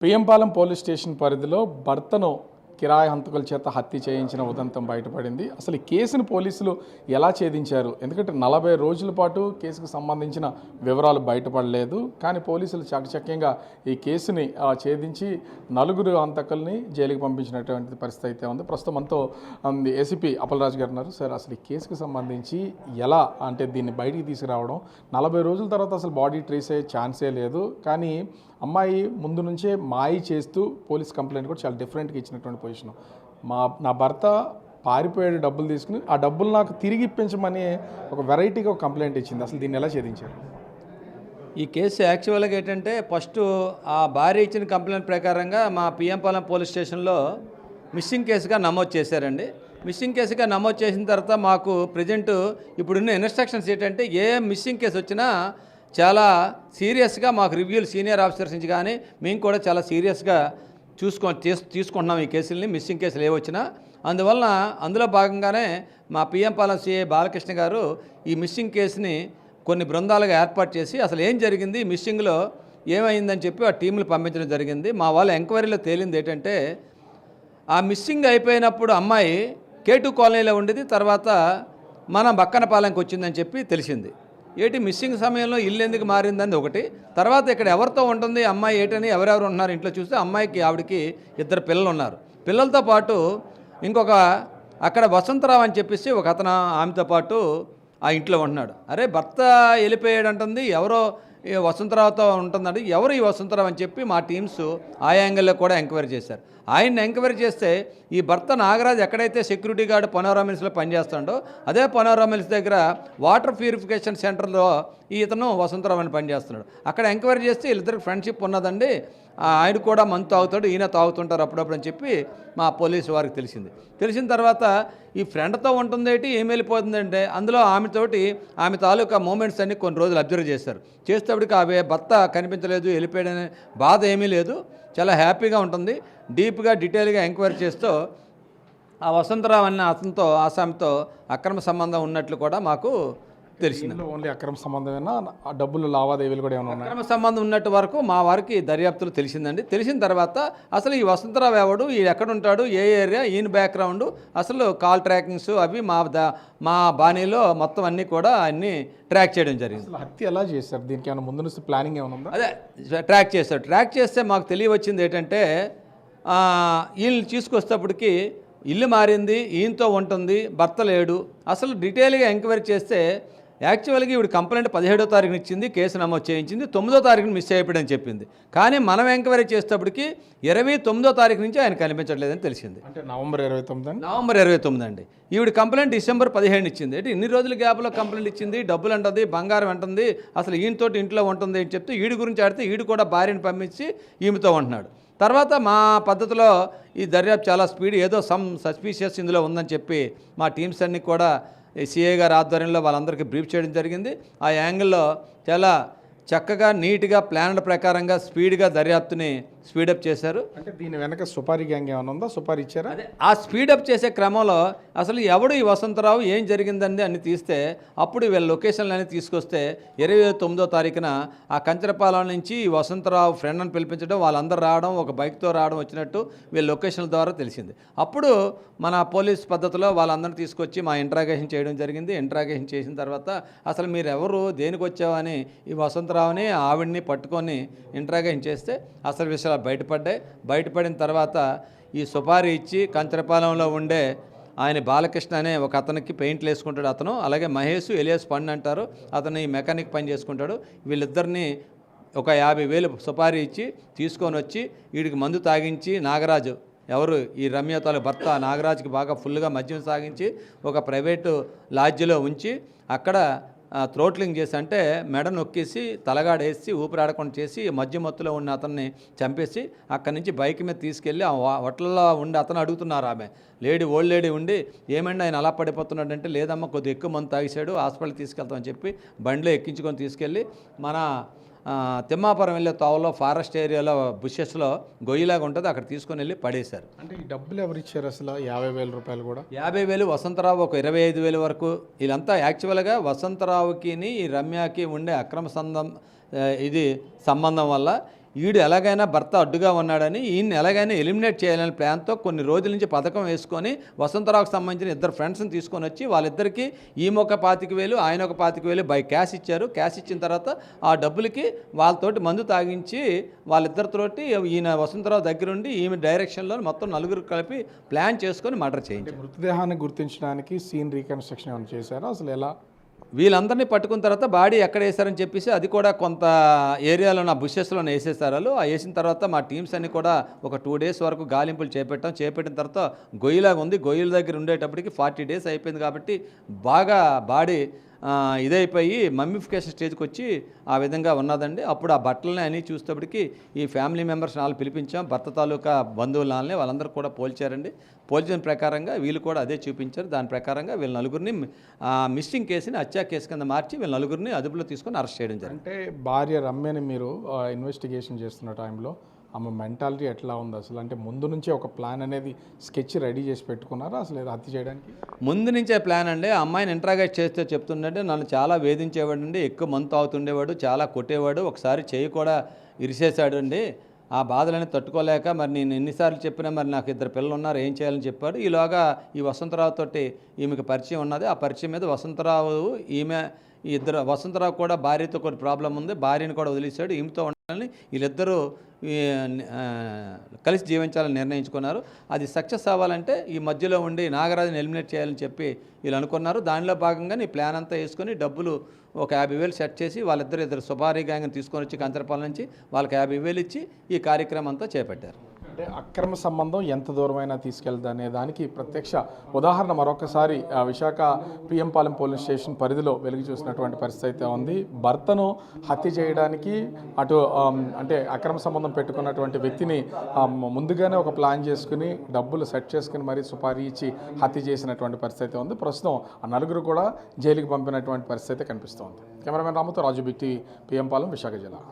PM Palem police station పరిధిలో భర్తను కిరాయి హంతకుల చేత హత్య చేయించిన ఉదంతం బయటపడింది. అసలు ఈ కేసును పోలీసులు ఎలా ఛేదించారు? ఎందుకంటే 40 రోజుల పాటు కేసుకు సంబంధించిన వివరాలు బయటపడలేదు. కానీ పోలీసులు చాకచక్యంగా ఈ కేసుని ఛేదించి 4 హంతకుల్ని జైలుకి పంపించినటువంటి పరిస్థితి అయితే ఉంది. ప్రస్తుతం మనతో ఏసీపీ అప్పలరాజు గారు ఉన్నారు. సార్, అసలు ఈ కేసుకు సంబంధించి ఎలా అంటే దీన్ని బయటికి తీసుకురావడం 40 రోజుల తర్వాత అసలు బాడీ ట్రేస్ అయ్యే ఛాన్సే లేదు. కానీ అమ్మాయి ముందు నుంచే మాయి చేస్తూ పోలీస్ కంప్లైంట్ కూడా చాలా డిఫరెంట్గా ఇచ్చినటువంటి పొజిషన్. నా భర్త పారిపోయాడు, డబ్బులు తీసుకుని ఆ డబ్బులు నాకు తిరిగి ఇప్పించమని ఒక వెరైటీగా ఒక కంప్లైంట్ ఇచ్చింది. అసలు దీన్ని ఎలా ఛేదించారు? ఈ కేసు యాక్చువల్గా ఏంటంటే ఫస్ట్ ఆ భార్య ఇచ్చిన కంప్లైంట్ ప్రకారంగా మా పిఎంపాలెం పోలీస్ స్టేషన్లో మిస్సింగ్ కేసుగా నమోదు చేశారండి. మిస్సింగ్ కేసుగా నమోదు చేసిన తర్వాత మాకు ప్రజెంట్ ఇప్పుడున్న ఇన్స్ట్రక్షన్స్ ఏంటంటే ఏ మిస్సింగ్ కేసు వచ్చినా చాలా సీరియస్గా మాకు రివ్యూలు సీనియర్ ఆఫీసర్స్ నుంచి కానీ మేము కూడా చాలా సీరియస్గా తీసుకుంటున్నాం ఈ కేసుల్ని. మిస్సింగ్ కేసులు ఏ వచ్చినా అందువలన అందులో భాగంగానే మా పిఎంపాలెం సిఐ బాలకృష్ణ గారు ఈ మిస్సింగ్ కేసుని కొన్ని బృందాలుగా ఏర్పాటు చేసి అసలు ఏం జరిగింది, మిస్సింగ్లో ఏమైందని చెప్పి ఆ టీంలు పంపించడం జరిగింది. మా వాళ్ళ ఎంక్వైరీలో తేలింది ఏంటంటే ఆ మిస్సింగ్ అయిపోయినప్పుడు అమ్మాయి K2 కాలనీలో ఉండేది, తర్వాత మన బక్కనపాలెంకి వచ్చిందని చెప్పి తెలిసింది. ఏటి మిస్సింగ్ సమయంలో ఇల్లు ఎందుకు మారిందని ఒకటి, తర్వాత ఇక్కడ ఎవరితో ఉంటుంది అమ్మాయి ఏటని ఎవరెవరు ఉన్నారు ఇంట్లో చూస్తే అమ్మాయికి ఆవిడకి 2 పిల్లలు ఉన్నారు. పిల్లలతో పాటు ఇంకొక అక్కడ వసంతరావు అని చెప్పేసి ఒక అతను ఆమెతో పాటు ఆ ఇంట్లో ఉంటున్నాడు. అరే భర్త వెళ్ళిపోయాడు అంటుంది, ఎవరో వసంతరావుతో ఉంటుందండి, ఎవరు ఈ వసంతరావు అని చెప్పి మా టీమ్స్ ఆ యాంగిల్లో కూడా ఎంక్వైరీ చేశారు. ఆయన్ని ఎంక్వైరీ చేస్తే ఈ భర్త నాగరాజ్ ఎక్కడైతే సెక్యూరిటీ గార్డ్ పనోరా మిల్స్లో పనిచేస్తాడో అదే పనోరా మిల్స్ దగ్గర వాటర్ ప్యూరిఫికేషన్ సెంటర్లో ఇతను వసంతరావు అని పనిచేస్తున్నాడు. అక్కడ ఎంక్వైరీ చేస్తే వీళ్ళిద్దరికి ఫ్రెండ్షిప్ ఉన్నదండి, ఆయన కూడా మందు తాగుతాడు, ఈయన తాగుతుంటారు అప్పుడప్పుడు అని చెప్పి మా పోలీసు వారికి తెలిసింది. తెలిసిన తర్వాత ఈ ఫ్రెండ్తో ఉంటుందేంటి ఏం వెళ్ళిపోతుందంటే అందులో ఆమె తాలూకా మూమెంట్స్ అన్ని కొన్ని రోజులు అబ్జర్వ్ చేశారు. చేసేటప్పటికి ఆమె భర్త కనిపించలేదు, వెళ్ళిపోయాడనే బాధ ఏమీ లేదు, చాలా హ్యాపీగా ఉంటుంది. డీప్గా డీటెయిల్గా ఎంక్వైరీ చేస్తూ ఆ వసంతరావు అన్న అతనితో ఆసామితో అక్రమ సంబంధం ఉన్నట్లు కూడా మాకు తెలిసింది. ఓన్లీ అక్రమ సంబంధమేనా, డబ్బులు లావాదేవీలు కూడా ఏమైనా ఉన్నాయి? అక్రమ సంబంధం ఉన్నట్టు వరకు మా వారికి దర్యాప్తులు తెలిసిందండి. తెలిసిన తర్వాత అసలు ఈ వసంతరావు ఎవడు, ఈ ఎక్కడుంటాడు, ఏ ఏరియా, ఈయన బ్యాక్గ్రౌండ్, అసలు కాల్ ట్రాకింగ్స్ అవి మా బాణీలో మొత్తం అన్నీ కూడా అన్నీ ట్రాక్ చేయడం జరిగింది. అసలు హత్య ఎలా చేశారు? దీనికి ఏమైనా ముందు నుంచి ప్లానింగ్ ఏమైనా ఉందా? అదే ట్రాక్ చేశారు. ట్రాక్ చేస్తే మాకు తెలియవచ్చింది ఏంటంటే వీళ్ళు తీసుకొచ్చేటప్పటికి ఇల్లు మారింది, ఈయనతో ఉంటుంది, భర్త లేడు. అసలు డీటెయిల్గా ఎంక్వైరీ చేస్తే యాక్చువల్గా ఈవిడ కంప్లైంట్ 17వ తారీఖున ఇచ్చింది, కేసు నమోదు చేయించింది, 9వ తారీఖున మిస్ అయిపోయాడని చెప్పింది. కానీ మనం ఎంక్వైరీ చేసేటప్పటికి 29వ తారీఖు నుంచి ఆయన కనిపించట్లేదని తెలిసింది. అంటే నవంబర్ 29 అండి. ఈవిడ కంప్లైంట్ డిసెంబర్ 15 ఇచ్చింది. అంటే ఇన్ని రోజుల గ్యాప్లో కంప్లైంట్ ఇచ్చింది, డబ్బులు అంటుంది, బంగారం అంటుంది, అసలు ఈయనతోటి ఇంట్లో ఉంటుంది అని చెప్తే ఈడి గురించి ఆడితే ఈడు కూడా భార్యను పంపించి ఈమెతో ఉంటున్నాడు. తర్వాత మా పద్ధతిలో ఈ దర్యాప్తు చాలా స్పీడ్, ఏదో సస్పీషియస్ ఇందులో ఉందని చెప్పి మా టీమ్స్ అన్నీ కూడా సిఐ గారి ఆధ్వర్యంలో వాళ్ళందరికీ బ్రీఫ్ చేయడం జరిగింది. ఆ యాంగిల్లో చాలా చక్కగా నీట్గా ప్లాన్ల ప్రకారంగా స్పీడ్గా దర్యాప్తుని స్పీడప్ చేశారు. అంటే దీని వెనక సుపారీ గ్యాంగ్ ఏమైనా ఉందా? సుపారీ ఇచ్చారా? అదే ఆ స్పీడప్ చేసే క్రమంలో అసలు ఎవడు ఈ వసంతరావు, ఏం జరిగిందండి అని తీస్తే అప్పుడు వీళ్ళ లొకేషన్లు అన్నీ తీసుకొస్తే 29వ తారీఖున ఆ కంచరపాలెం నుంచి ఈ వసంతరావు ఫ్రెండ్ అని పిలిపించడం, వాళ్ళందరూ రావడం, ఒక బైక్తో రావడం వచ్చినట్టు వీళ్ళ లొకేషన్ల ద్వారా తెలిసింది. అప్పుడు మన పోలీస్ పద్ధతిలో వాళ్ళందరినీ తీసుకొచ్చి మా ఇంట్రాగేషన్ చేయడం జరిగింది. ఇంట్రాగేషన్ చేసిన తర్వాత అసలు మీరు ఎవరు, దేనికి వచ్చావని ఈ వసంతరావుని ఆవిడ్ని పట్టుకొని ఇంట్రాగేషన్ చేస్తే అసలు విషయాలు బయటపడిన తర్వాత ఈ సుపారీ ఇచ్చి కంచరపాలెంలో ఉండే ఆయన బాలకృష్ణ అనే ఒక అతనికి పెయింట్లు వేసుకుంటాడు అతను, అలాగే మహేష్ ఎలియాస్ పండు అంటారు, అతను ఈ మెకానిక్ పని చేసుకుంటాడు. వీళ్ళిద్దరిని ఒక 50,000 సుపారీ ఇచ్చి తీసుకొని వచ్చి వీడికి మందు తాగించి నాగరాజు ఎవరు ఈ రమ్య తాలూకు భర్త నాగరాజుకి బాగా ఫుల్గా మద్యం సాగించి ఒక ప్రైవేటు లాడ్జిలో ఉంచి అక్కడ థ్రోట్లింగ్ చేసి, అంటే మెడ నొక్కేసి తలగాడేసి ఊపిరాడకుండా చేసి మధ్య మత్తులో ఉన్న అతన్ని చంపేసి అక్కడి నుంచి బైక్ మీద తీసుకెళ్ళి ఆ హోటల్లో ఉండి అతను అడుగుతున్నారు, ఆమె ఓల్డ్ లేడీ ఉండి ఏమండి ఆయన అలా పడిపోతున్నాడంటే లేదమ్మా కొద్దిగా ఎక్కువ మంది తాగేశాడు, హాస్పిటల్ తీసుకెళ్తామని చెప్పి బండిలో ఎక్కించుకొని తీసుకెళ్ళి మన తిమ్మాపురం వెళ్ళే తోవలో ఫారెస్ట్ ఏరియాలో బుషెస్లో గొయ్యిలాగా ఉంటుంది, అక్కడ తీసుకొని వెళ్ళి పడేశారు. అంటే ఈ డబ్బులు ఎవరు ఇచ్చారు అసలు? 50,000 రూపాయలు కూడా? 50,000 వసంతరావు, ఒక 25,000 వరకు. వీళ్ళంతా యాక్చువల్గా వసంతరావుకి ఈ రమ్యకి ఉండే అక్రమ ఇది సంబంధం వల్ల ఈడు ఎలాగైనా భర్త అడ్డుగా ఉన్నాడని ఈయన్ని ఎలాగైనా ఎలిమినేట్ చేయాలనే ప్లాన్తో కొన్ని రోజుల నుంచి పథకం వేసుకొని వసంతరావుకు సంబంధించిన ఇద్దరు ఫ్రెండ్స్ని తీసుకొని వచ్చి వాళ్ళిద్దరికీ ఈమె ఒక 25,000 ఆయన ఒక 25,000 బై క్యాష్ ఇచ్చారు. క్యాష్ ఇచ్చిన తర్వాత ఆ డబ్బులకి వాళ్ళతోటి మందు తాగించి వాళ్ళిద్దరితోటి ఈయన వసంతరావు దగ్గరుండి ఈమె డైరెక్షన్లో మొత్తం నలుగురు కలిపి ప్లాన్ చేసుకొని మర్డర్ చేయించారు. మృతదేహాన్ని గుర్తించడానికి సీన్ రీకన్స్ట్రక్షన్ ఏమైనా చేశారా, అసలు ఎలా? వీళ్ళందరినీ పట్టుకున్న తర్వాత బాడీ ఎక్కడ వేశారని చెప్పేసి అది కూడా కొంత ఏరియాలో నా బుషెస్లో వేసేసారు వాళ్ళు. ఆ వేసిన తర్వాత మా టీమ్స్ అన్ని కూడా ఒక 2 days వరకు గాలింపులు చేపట్టిన తర్వాత గొయ్యిలాగా ఉంది. గొయ్యిల దగ్గర ఉండేటప్పటికి 40 days అయిపోయింది కాబట్టి బాగా బాడీ ఇదైపోయి మమ్మిఫికేషన్ స్టేజ్కి వచ్చి ఆ విధంగా ఉన్నదండి. అప్పుడు ఆ బట్టలని అన్నీ చూసేటప్పటికి ఈ ఫ్యామిలీ మెంబర్స్ నాలుగు పిలిపించాం, భర్త తాలూకా బంధువులని వాళ్ళందరూ కూడా పోల్చారండి. పోల్చిన ప్రకారంగా వీళ్ళు కూడా అదే చూపించారు. దాని ప్రకారంగా వీళ్ళ నలుగురిని మిస్సింగ్ కేసుని హత్యా కేసు కింద మార్చి వీళ్ళ నలుగురిని అదుపులో తీసుకొని అరెస్ట్ చేయడం జరిగింది. అంటే భార్య రమ్యని మీరు ఇన్వెస్టిగేషన్ చేస్తున్న టైంలో ఆమె మెంటాలిటీ ఎట్లా ఉంది అసలు? అంటే ముందు నుంచే ఒక ప్లాన్ అనేది స్కెచ్ రెడీ చేసి పెట్టుకున్నారా అసలు ఏదో హత్య చేయడానికి? ముందు నుంచే ప్లాన్ అండి. ఆ అమ్మాయిని ఇంట్రాగేట్ చేస్తే చెప్తుండే నన్ను చాలా వేధించేవాడు అండి, ఎక్కువ మంత్ అవుతుండేవాడు, చాలా కొట్టేవాడు, ఒకసారి చేయి కూడా ఇరిసేసాడు అండి. ఆ బాధలని తట్టుకోలేక మరి నేను ఎన్నిసార్లు చెప్పినా మరి నాకు 2 పిల్లలు ఉన్నారు, ఏం చేయాలని చెప్పాడు. ఈలోగా ఈ వసంతరావు తోటి ఈమెకి పరిచయం ఉన్నది. ఆ పరిచయం మీద వసంతరావు ఈమె వసంతరావు కూడా భార్యతో కొన్ని ప్రాబ్లం ఉంది, భార్యను కూడా వదిలేశాడు. ఈమెతో ఉండాలని వీళ్ళిద్దరూ కలిసి జీవించాలని నిర్ణయించుకున్నారు. అది సక్సెస్ అవ్వాలంటే ఈ మధ్యలో ఉండి నాగరాజుని ఎలిమినేట్ చేయాలని చెప్పి వీళ్ళు అనుకున్నారు. దానిలో భాగంగా ఈ ప్లాన్ అంతా వేసుకొని డబ్బులు ఒక 50,000 సెట్ చేసి ఇద్దరు సుపారీ గ్యాంగ్ని తీసుకొని వచ్చి కంచరపాలెం నుంచి వాళ్ళకి 50,000 ఇచ్చి ఈ కార్యక్రమం అంతా చేపట్టారు. అంటే అక్రమ సంబంధం ఎంత దూరమైనా తీసుకెళ్తా అనే దానికి ప్రత్యక్ష ఉదాహరణ మరొకసారి విశాఖ పిఎంపాలెం పోలీస్ స్టేషన్ పరిధిలో వెలుగు చూసినటువంటి పరిస్థితి అయితే ఉంది. భర్తను హత్య చేయడానికి అటు అంటే అక్రమ సంబంధం పెట్టుకున్నటువంటి వ్యక్తిని ముందుగానే ఒక ప్లాన్ చేసుకుని డబ్బులు సెట్ చేసుకుని మరీ సుపారీ ఇచ్చి హత్య చేసినటువంటి పరిస్థితి అయితే ఉంది. ప్రస్తుతం ఆ నలుగురు కూడా జైలుకి పంపినటువంటి పరిస్థితి అయితే కనిపిస్తోంది. కెమెరామెన్ రాముతో రాజు బిగ్ టీవీ, పిఎంపాలెం, విశాఖ జిల్లా.